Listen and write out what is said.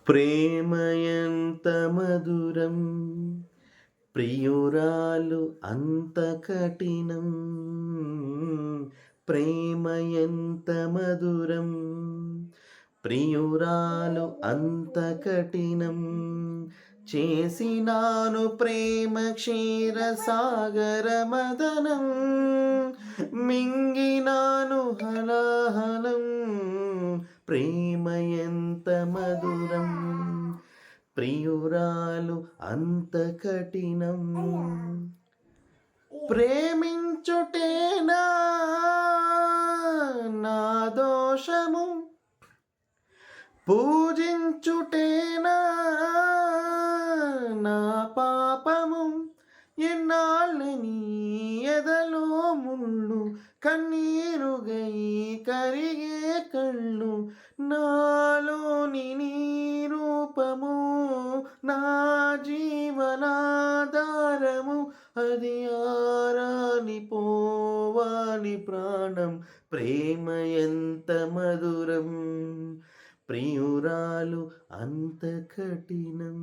ప్రేమ ఎంత మధురం, ప్రియురాలు అంత కఠినం. ప్రేమ ఎంత మధురం, ప్రియురాలు అంత కఠినం. చేసినాను ప్రేమ క్షీర సాగర మదనం, మింగినాను హలాహలం. ప్రేమ ఎంత మధురం, ప్రియురాలు అంత కఠినం. ప్రేమించుటేనా నా దోషము, పూజించుటేనా నా పాపము. ఎన్నాళ్ళని ఎదలో ముళ్ళు, కన్నీరుగై కరిగే కళ్ళు. నాలోని నీ రూపము నా జీవనాధారము, అది ఆరాని పోవాని ప్రాణం. ప్రేమ ఎంత మధురం, ప్రియురాలు అంత కఠినం.